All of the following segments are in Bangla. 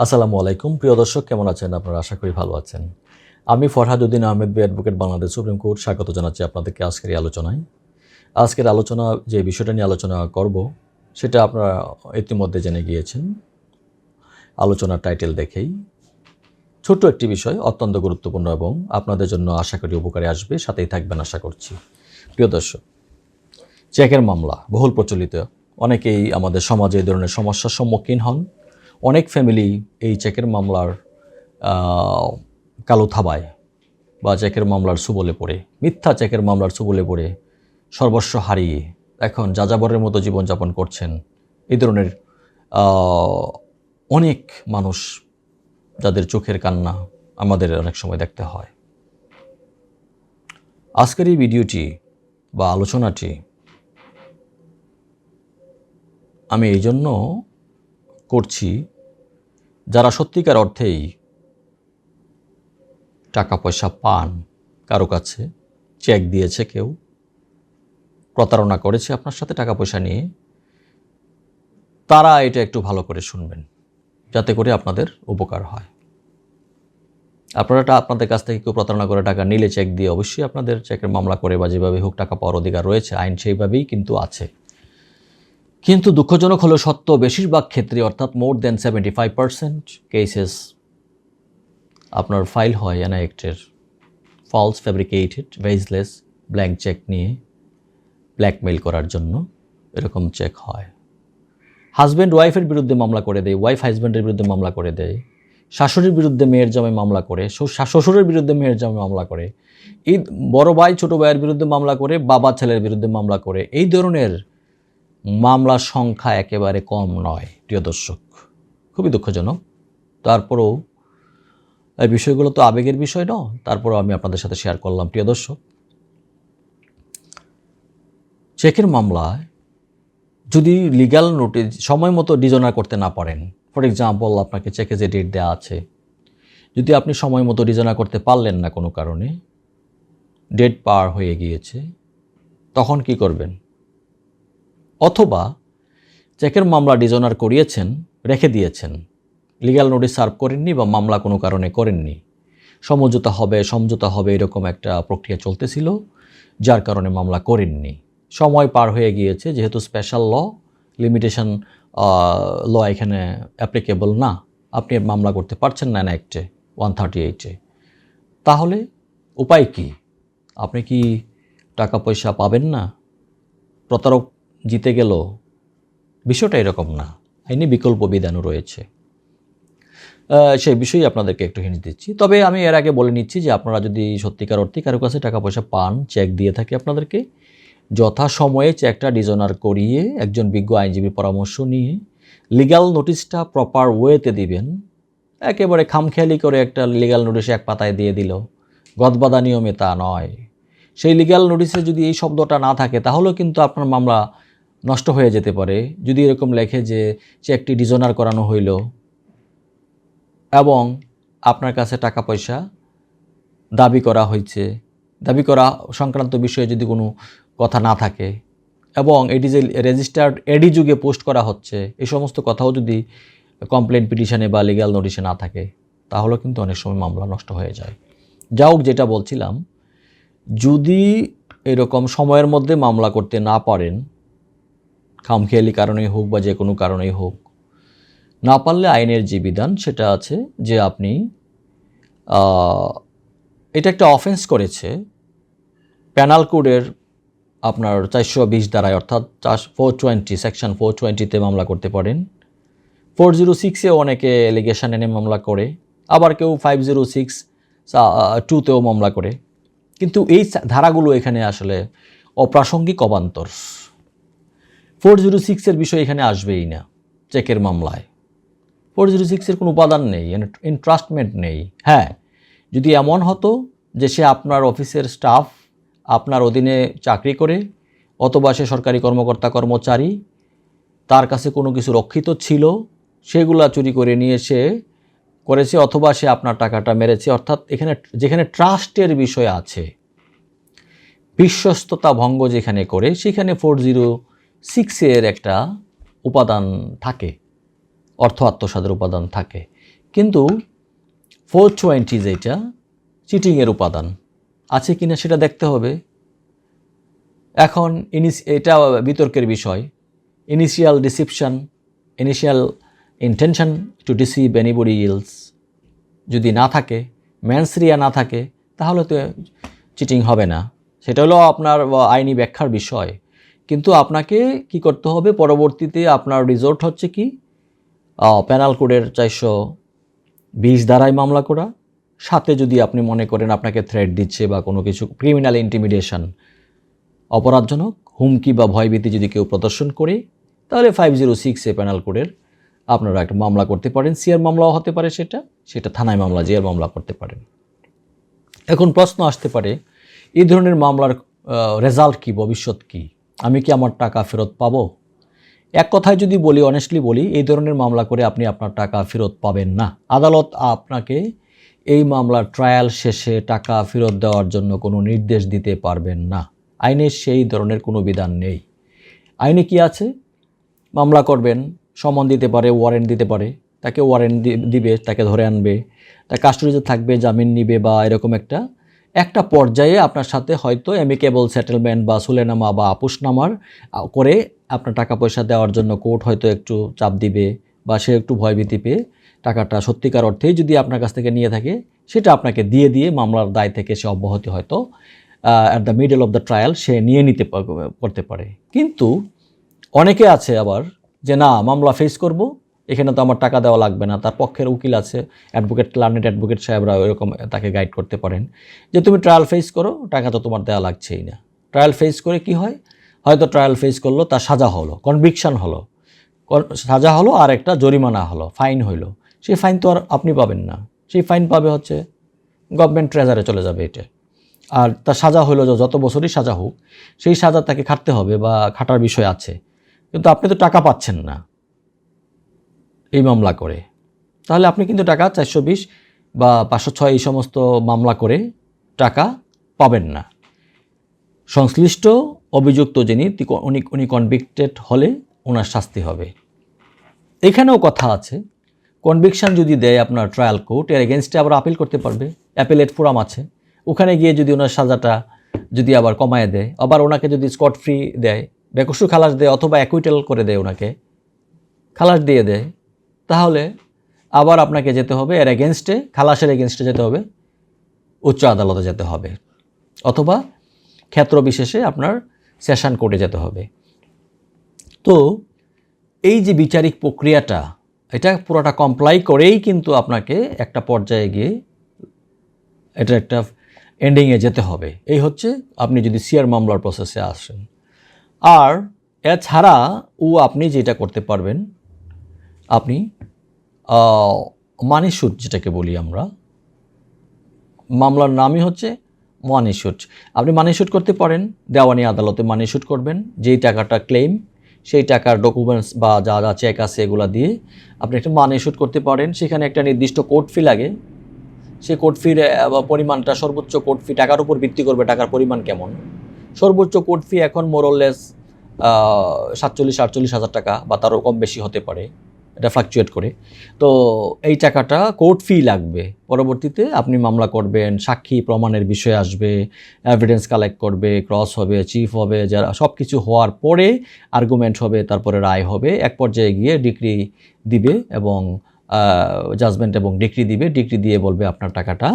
আসসালামু আলাইকুম প্রিয় দর্শক, কেমন আছেন আপনারা? আশা করি ভালো আছেন। আমি Farhaduddin Ahmed B advocate, Bangladesh supreme court, স্বাগত জানাচ্ছি আপনাদেরকে আজকের এই আলোচনায়। আজকের আলোচনা যে বিষয়টা নিয়ে আলোচনা করব সেটা আপনারা ইতিমধ্যে জেনে গিয়েছেন আলোচনার টাইটেল দেখেই। ছোট্ট একটি বিষয়, অত্যন্ত গুরুত্বপূর্ণ এবং আপনাদের জন্য আশা করি উপকারে আসবে, সাথেই থাকবেন আশা করছি। প্রিয় দর্শক, চেকের মামলা বহুল প্রচলিত। অনেকেই আমাদের সমাজে এই ধরনের সমস্যার সম্মুখীন হন। অনেক ফ্যামিলি এই চেকের মামলার কালো থাবায় বা চেকের মামলার সুবলে পড়ে, মিথ্যা চেকের মামলার সুবলে পড়ে সর্বস্ব হারিয়ে এখন যাযাবরের মতো জীবনযাপন করছেন। এই ধরনের অনেক মানুষ, যাদের চোখের কান্না আমাদের অনেক সময় দেখতে হয়। আজকের এই ভিডিওটি বা আলোচনাটি আমি এই জন্য করছি, যারা সত্যিকার অর্থেই টাকা পয়সা পান, কারো কাছে চেক দিয়েছে, কেউ প্রতারণা করেছে আপনার সাথে টাকা পয়সা নিয়ে, তারা এটা একটু ভালো করে শুনবেন, যাতে করে আপনাদের উপকার হয়। আপনাদের কাছ থেকে কেউ প্রতারণা করে টাকা নিলে চেক দিয়ে অবশ্যই আপনাদের চেকের মামলা করে বা যেভাবে হোক টাকা পাওয়ার অধিকার রয়েছে, আইন সেইভাবেই কিন্তু আছে। কিন্তু দুঃখজনক হলো সত্য, বেশিরভাগ ক্ষেত্রে অর্থাৎ মোর দেন 75% কেসেস আপনার ফাইল হয় এনআইএক্টের false, fabricated, baseless blank cheque নিয়ে ব্ল্যাকমেইল করার জন্য এরকম চেক হয়। হাজব্যান্ড ওয়াইফের বিরুদ্ধে মামলা করে দেয়, ওয়াইফ হাজব্যান্ডের বিরুদ্ধে মামলা করে দেয়, শাশুড়ির বিরুদ্ধে মেয়ের জামাই মামলা করে, শ্বশুরের বিরুদ্ধে মেয়ের জামাই মামলা করে, এই বড় ভাই ছোট ভাইয়ের বিরুদ্ধে মামলা করে, বাবা ছেলের বিরুদ্ধে মামলা করে। এই ধরনের মামলার সংখ্যা একেবারে কম নয় প্রিয় দর্শক, খুবই দুঃখজনক। তারপরেও এই বিষয়গুলো তো আবেগের বিষয় নয়, তারপরেও আমি আপনাদের সাথে শেয়ার করলাম। প্রিয় দর্শক, চেকের মামলায় যদি লিগ্যাল নোটিশ সময় মতো ডিজনার করতে না পারেন, ফর এক্সাম্পল আপনাকে চেকে যে ডেট দেওয়া আছে, যদি আপনি সময় মতো ডিজনার করতে পারলেন না, কোনো কারণে ডেট পার হয়ে গিয়েছে, তখন কি করবেন? অথবা চেকের মামলা ডিজনার করিয়েছেন, রেখে দিয়েছেন, লিগ্যাল নোটিশ সার্ভ করেননি বা মামলা কোনো কারণে করেননি, সমঝোতা হবে এরকম একটা প্রক্রিয়া চলতেছিল, যার কারণে মামলা করেননি, সময় পার হয়ে গিয়েছে, যেহেতু স্পেশাল লিমিটেশন ল এখানে অ্যাপ্লিকেবল না, আপনি মামলা করতে পারছেন না অ্যাক্টে 138-এ, তাহলে উপায় কি? আপনি কি টাকা পয়সা পাবেন না? প্রতারক জিতে গেল? বিষয়টা এরকম না, আইনি বিকল্প বিধানও রয়েছে। সেই বিষয়ে আপনাদেরকে একটু হিন্ট দিচ্ছি। তবে আমি এর আগে বলে নিচ্ছি যে আপনারা যদি সত্যিকার অর্থে কারো কাছে টাকা পয়সা পান, চেক দিয়ে থাকে আপনাদেরকে, যথাসময়ে চেকটা ডিজনার করিয়ে একজন বিজ্ঞ আইনজীবীর পরামর্শ নিয়ে লিগ্যাল নোটিশটা প্রপার ওয়েতে দিবেন। একেবারে খামখেয়ালি করে একটা লিগ্যাল নোটিশ এক পাতায় দিয়ে দিল, গদবাদা নিয়মে তা নয়। সেই লিগ্যাল নোটিশে যদি এই শব্দটা না থাকে, তাহলেও কিন্তু আপনার মামলা নষ্ট হয়ে যেতে পারে। যদি এরকম লেখে যে চেকটি ডিজনার করানো হইল এবং আপনার কাছে টাকা পয়সা দাবি করা হয়েছে, দাবি করা সংক্রান্ত বিষয়ে যদি কোনো কথা না থাকে এবং এটি যে রেজিস্টার্ড এডি যুগে পোস্ট করা হচ্ছে, এই সমস্ত কথাও যদি কমপ্লেন পিটিশনে বা লিগ্যাল নোটিশে না থাকে, তাহলে কিন্তু অনেক সময় মামলা নষ্ট হয়ে যায়। যা হোক, যেটা বলছিলাম, যদি এরকম সময়ের মধ্যে মামলা করতে না পারেন, খামখেয়ালি কারণেই হোক বা যে কোনো কারণেই হোক, না পারলে আইনের যে বিধান সেটা আছে যে আপনি এটা একটা অফেন্স করেছে পেনাল কোডের আপনার 420 ধারায়, অর্থাৎ 420 সেকশন 420-তে মামলা করতে পারেন। 406-এ অনেকে এলিগেশন এনে মামলা করে, আবার কেউ 506-2-তেও মামলা করে। কিন্তু এই ধারাগুলো এখানে আসলে অপ্রাসঙ্গিক, অবান্তর। 406-এর বিষয় এখানে আসবেই না চেকের মামলায়। 406-এর কোনো উপাদান নেই, এনট্রাস্টমেন্ট নেই। হ্যাঁ, যদি এমন হতো যে সে আপনার অফিসের স্টাফ, আপনার অধীনে চাকরি করে, অথবা সে সরকারি কর্মকর্তা কর্মচারী, তার কাছে কোনো কিছু রক্ষিত ছিল, সেগুলা চুরি করে নিয়ে সে করেছে, অথবা সে আপনার টাকাটা মেরেছে, অর্থাৎ এখানে যেখানে ট্রাস্টের বিষয় আছে, বিশ্বস্ততা ভঙ্গ যেখানে করে, সেখানে 406-এর একটা উপাদান থাকে, অর্থ আত্মসাতের উপাদান থাকে। কিন্তু 420 যেটা চিটিংয়ের উপাদান আছে কিনা সেটা দেখতে হবে। এখন এটা বিতর্কের বিষয়। Initial deception, initial intention to deceive anybody else যদি না থাকে, ম্যানসরিয়া না থাকে, তাহলে তো চিটিং হবে না। সেটা হলো আপনার আইনি ব্যাখ্যার বিষয়। কিন্তু আপনাকে কি করতে হবে, পরবর্তীতে আপনার রিজোর্ট হচ্ছে কি পেনাল কোডের 420 ধারায় মামলা করা, সাথে যদি আপনি মনে করেন আপনাকে থ্রেট দিচ্ছে বা কোনো কিছু ক্রিমিনাল ইন্টিমিডেশন, অপরাধজনক হুমকি বা ভয়ভীতি যদি কেউ প্রদর্শন করে, তাহলে 506 পেনাল কোডের আপনারা একটা মামলা করতে পারেন। সিআর মামলাও হতে পারে, সেটা থানায় মামলা, জিআর মামলা করতে পারেন। এখন প্রশ্ন আসতে পারে, এই ধরনের মামলার রেজাল্ট কি, ভবিষ্যৎ কি? আমি কি আমার টাকা ফেরত পাবো? এক কথায় যদি বলি, অনেস্টলি বলি, এই ধরনের মামলা করে আপনি আপনার টাকা ফেরত পাবেন না। আদালত আপনাকে এই মামলার ট্রায়াল শেষে টাকা ফেরত দেওয়ার জন্য কোনো নির্দেশ দিতে পারবেন না। আইনে সেই ধরনের কোনো বিধান নেই। আইনে কি আছে? মামলা করবেন, সমন দিতে পারে, ওয়ারেন্ট দিতে পারে, তাকে ওয়ারেন্ট দিবে, তাকে ধরে আনবে, তার কাস্টডিতে থাকবে, জামিন নিবে, বা এরকম একটা পর্যায়ে আপনার সাথে হয়তো অ্যামিকেবল সেটেলমেন্ট বা সুলেনামা বা আপোষনামার করে আপনার টাকা পয়সা দেওয়ার জন্য কোর্ট হয়তো একটু চাপ দিবে, বা সে একটু ভয়ভীতি পেয়ে টাকাটা সত্যিকার অর্থেই যদি আপনার কাছ থেকে নিয়ে থাকে, সেটা আপনাকে দিয়ে মামলার দায় থেকে সে অব্যাহতি হয়তো at the middle of the trial সে নিয়ে করতে পারে। কিন্তু অনেকে আছে আবার যে না, মামলা ফেস করব, এখানে তো আমার টাকা দেওয়া লাগবে না, তার পক্ষের উকিল আছে, অ্যাডভোকেট, লার্নেড অ্যাডভোকেট সাহেবরা এরকম তাকে গাইড করতে পারেন যে তুমি ট্রায়াল ফেস করো, টাকা তো তোমার দেওয়া লাগছেই না। ট্রায়াল ফেস করে কি হয়, হয়তো ট্রায়াল ফেস করলো, তার সাজা হলো, কনভিকশন হলো, সাজা হলো, আর একটা জরিমানা হলো, ফাইন হইলো। সেই ফাইন তো আর আপনি পাবেন না, সেই ফাইন পাবে হচ্ছে গভর্নমেন্ট ট্রেজারে চলে যাবে এটা। আর তার সাজা হলো, যত বছরই সাজা হোক, সেই সাজা তাকে খাটতে হবে বা খাটার বিষয় আছে। কিন্তু আপনি তো টাকা পাচ্ছেন না এই মামলা করে, তাহলে আপনি কিন্তু টাকা 420 বা 506 এই সমস্ত মামলা করে টাকা পাবেন না। সংশ্লিষ্ট অভিযুক্ত যিনি উনি কনভিক্টেড হলে ওনার শাস্তি হবে। এখানেও কথা আছে, কনভিকশন যদি দেয় আপনার ট্রায়াল কোর্ট, এর এগেনস্টে আবার আপিল করতে পারবে, অ্যাপিলেট ফোরাম আছে, ওখানে গিয়ে যদি ওনার সাজাটা যদি আবার কমায় দেয়, আবার ওনাকে যদি স্কট ফ্রি দেয়, বেকসুর খালাস দেয়, অথবা অ্যাকুইটাল করে দেয়, ওনাকে খালাস দিয়ে দেয়, তাহলে আবার আপনাকে যেতে হবে এর এগেনস্টে, খালাসের এগেনস্টে যেতে হবে, উচ্চ আদালতে যেতে হবে, অথবা ক্ষেত্র বিশেষে আপনার সেশন কোর্টে যেতে হবে। তো এই যে বিচারিক প্রক্রিয়াটা, এটা পুরোটা কমপ্লাই করেই কিন্তু আপনাকে একটা পর্যায়ে গিয়ে এটা একটা এন্ডিংয়ে যেতে হবে। এই হচ্ছে আপনি যদি সিআর মামলার প্রসেসে আসেন। আর এছাড়া আপনি যেটা করতে পারবেন, আপনি মানি শুট, যেটাকে বলি আমরা, মামলার নামই হচ্ছে মানি শুট। আপনি মানি শুট করতে পারেন, দেওয়ানি আদালতে মানি শুট করবেন, যেই টাকাটা ক্লেম, সেই টাকার ডকুমেন্টস বা যা যা চেক আছে এগুলা দিয়ে আপনি একটা মানি শুট করতে পারেন। সেখানে একটা নির্দিষ্ট কোর্ট ফি লাগে, সেই কোর্ট ফির পরিমাণটা, সর্বোচ্চ কোর্ট ফি টাকার উপর ভিত্তি করবে, টাকার পরিমাণ কেমন। সর্বোচ্চ কোর্ট ফি এখন মোরলেস 47-48 হাজার টাকা বা তারও কম বেশি হতে পারে, এটা ফ্লাকচুয়েট করে। তো এই টাকাটা কোর্ট ফি লাগবে। পরবর্তীতে আপনি মামলা করবেন, সাক্ষী প্রমাণের বিষয় আসবে, এভিডেন্স কালেক্ট করবে, ক্রস হবে, চিফ হবে, যারা সব কিছু হওয়ার পরে আর্গুমেন্ট হবে, তারপরে রায় হবে, এক পর্যায়ে গিয়ে ডিক্রি দিবে এবং জাজমেন্ট এবং ডিক্রি দিবে। ডিক্রি দিয়ে বলবে আপনার টাকাটা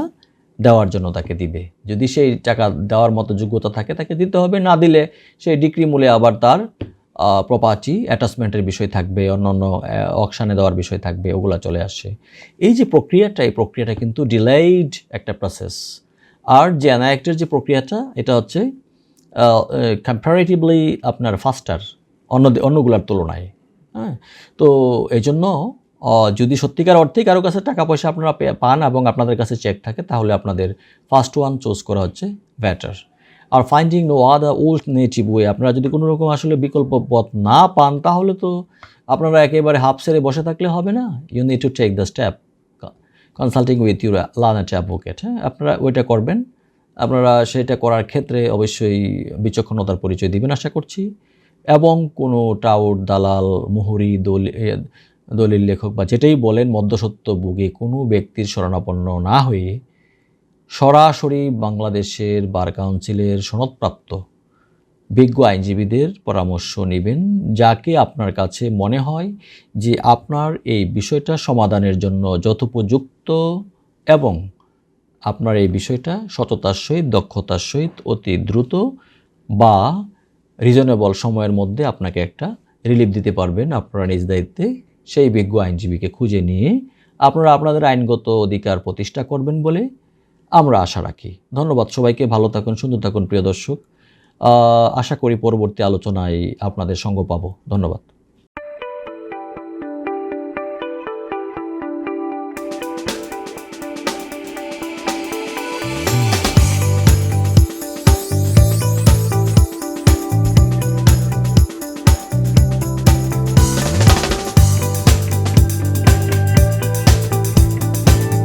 দেওয়ার জন্য তাকে দিবে। যদি সেই টাকা দেওয়ার মতো যোগ্যতা থাকে তাকে দিতে হবে, না দিলে সেই ডিক্রি মূলে আবার তার প্রপার্টি অ্যাটাচমেন্টের বিষয় থাকবে, অন্যান্য অকশানে দেওয়ার বিষয় থাকবে, ওগুলা চলে আসে। এই যে প্রক্রিয়াটা, এই প্রক্রিয়াটা কিন্তু ডিলেইড একটা প্রসেস। আর যে অ্যানায়েক্টের যে প্রক্রিয়াটা, এটা হচ্ছে কম্পারেটিভলি আপনার ফাস্টার অন্যগুলোর তুলনায়। হ্যাঁ, তো এই জন্য যদি সত্যিকার অর্থেই কারো কাছে টাকা পয়সা আপনারা পান এবং আপনাদের কাছে চেক থাকে, তাহলে আপনাদের ফার্স্ট ওয়ান চুজ করা হচ্ছে বেটার। আর finding no other alternative way, আপনারা যদি কোনো রকম আসলে বিকল্প পথ না পান, তাহলে তো আপনারা একেবারে হাফ ছেড়ে বসে থাকলে হবে না। You need to take the step consulting with your learned advocate. হ্যাঁ, আপনারা ওইটা করবেন। আপনারা সেটা করার ক্ষেত্রে অবশ্যই বিচক্ষণতার পরিচয় দিবেন আশা করছি, এবং কোনো টাউট, দালাল, মুহুরি, দলিল লেখক বা যেটাই বলেন মধ্যস্বত্বভোগী কোনো ব্যক্তির শরণাপন্ন না হয়ে সরাসরি বাংলাদেশের বার কাউন্সিলের সনদপ্রাপ্ত বিজ্ঞ আইনজীবীদের পরামর্শ নেবেন, যাকে আপনার কাছে মনে হয় যে আপনার এই বিষয়টা সমাধানের জন্য যথোপযুক্ত এবং আপনার এই বিষয়টা সততার সহিত দক্ষতার সহিত অতি দ্রুত বা রিজনেবল সময়ের মধ্যে আপনাকে একটা রিলিফ দিতে পারবেন। আপনারা নিজ দায়িত্বে সেই বিজ্ঞ আইনজীবীকে খুঁজে নিয়ে আপনারা আপনাদের আইনগত অধিকার প্রতিষ্ঠা করবেন বলে আমরা আশা রাখি। ধন্যবাদ সবাইকে। ভালো থাকুন, সুন্দর থাকুন প্রিয় দর্শক। আশা করি পরবর্তী আলোচনায় আপনাদের সঙ্গ পাবো। ধন্যবাদ।